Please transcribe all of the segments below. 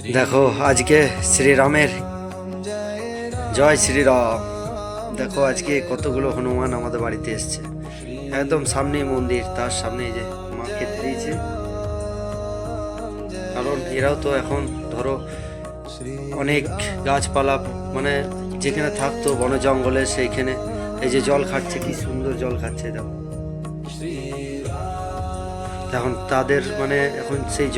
দেখো আজকে শ্রীরামের জয় শ্রীরাম। দেখো আজকে কতগুলো হনুমান আমাদের বাড়িতে এসছে। একদম সামনে মন্দির, তার সামনে যে মা খেতে দিয়েছে। কারণ এরাও তো এখন ধরো অনেক গাছপালা মানে যেখানে থাকতো বন জঙ্গলে সেইখানে এই যে জল খাচ্ছে, কি সুন্দর জল খাচ্ছে। দেখো এখন তাদের মানে এখন সেই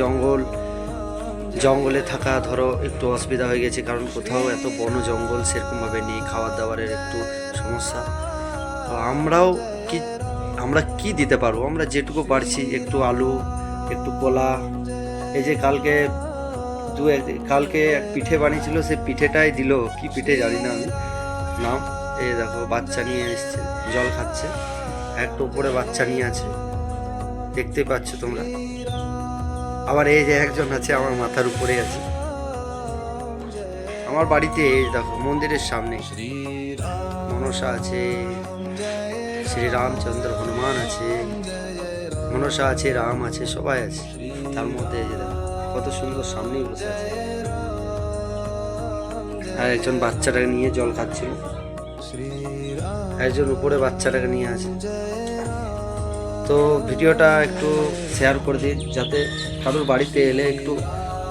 জঙ্গলে থাকা ধরো একটু অসুবিধা হয়ে গেছে, কারণ কোথাও এত বন জঙ্গল সেরকমভাবে নেই, খাবার দাবারের একটু সমস্যা। তো আমরা কি দিতে পারবো? আমরা যেটুকু পারছি, একটু আলু, একটু কলা। এই যে কালকে এক পিঠে বানিয়েছিল, সেই পিঠেটাই দিল। কি পিঠে জানি না আমি নাম। এই দেখো বাচ্চা নিয়ে এসছে, জল খাচ্ছে। একটু উপরে বাচ্চা নিয়ে আছে, দেখতে পাচ্ছ তোমরা। আবার এই যে একজন আছে আমার মাথার উপরে আছে আমার বাড়িতে। এই দেখো মন্দিরের সামনে মনসা আছে, শ্রীরামচন্দ্র হনুমান আছে, মনসা আছে, রাম আছে, সবাই আছে। তার মধ্যে এই যে দেখো কত সুন্দর সামনেই বসে আছে। আর একজন বাচ্চাটাকে নিয়ে জল খাচ্ছিল, একজন উপরে বাচ্চাটাকে নিয়ে আছে। তো ভিডিওটা একটু শেয়ার করে দিন, যাতে কারোর বাড়িতে এলে একটু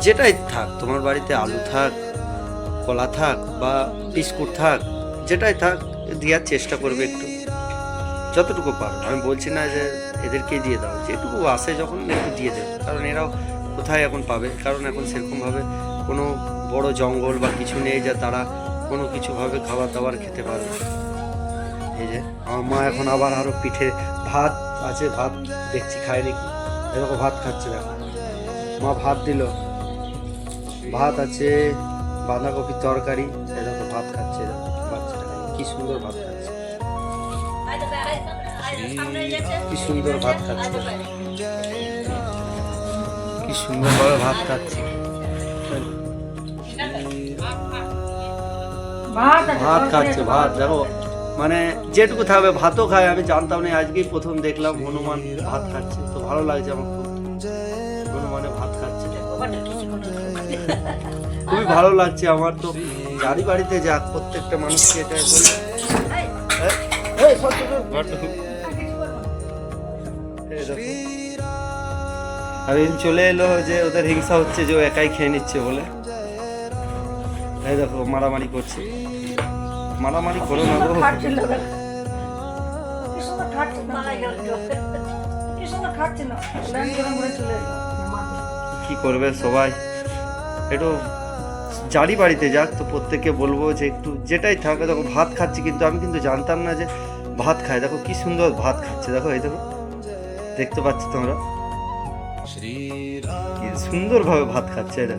যেটাই থাক, তোমার বাড়িতে আলু থাক, কলা থাক বা বিস্কুট থাক, যেটাই থাক দেওয়ার চেষ্টা করবে একটু, যতটুকু পারো। আমি বলছি না যে এদেরকে দিয়ে দাও, যেটুকু আসে যখন একটু দিয়ে দেবে, কারণ এরাও কোথায় এখন পাবে, কারণ এখন সেরকমভাবে কোনো বড় জঙ্গল বা কিছু নেই যা তারা কোনো কিছুভাবে খাবার দাবার খেতে পারবে। এই যে আমার মা এখন আবার আরও পিঠে ভাত আছে, ভাত দেখছি খায় নাকি। এরকম ভাত খাচ্ছে, দেখো মা ভাত দিল, ভাত আছে, বাঁধাকপির তরকারি। এরকম ভাত খাচ্ছে, বাচ্চাটা কি সুন্দর ভাত খাচ্ছে, কি সুন্দর ভাত খাচ্ছে, কি সুন্দরভাবে ভাত খাচ্ছে। ভাত খাচ্ছে, ভাত দেখো মানে যেটুকু থাকবে ভাতও খায়। আমি জানতাম না, আজকেই প্রথম দেখলাম হনুমান ভাত খাচ্ছে। তো ভালো লাগছে আমার খুব, হনুমানে ভাত খাচ্ছে, খুবই ভালো লাগছে আমার। তো যারই বাড়িতে যাক প্রত্যেকটা মানুষকে এটা বলে আর চলে এলো যে ওদের হিংসা হচ্ছে যে ও একাই খেয়ে নিচ্ছে বলে। এই দেখো মারামারি করছে, মারামারি করো না গো। কি করবে সবাই, একটু যারই বাড়িতে যাক তো প্রত্যেককে বলবো যে একটু যেটাই থাকে। দেখো ভাত খাচ্ছি, কিন্তু আমি কিন্তু জানতাম না যে ভাত খায়। দেখো কি সুন্দর ভাত খাচ্ছে, দেখো এই দেখো, দেখতে পাচ্ছ তোমরা কি সুন্দরভাবে ভাত খাচ্ছে। এটা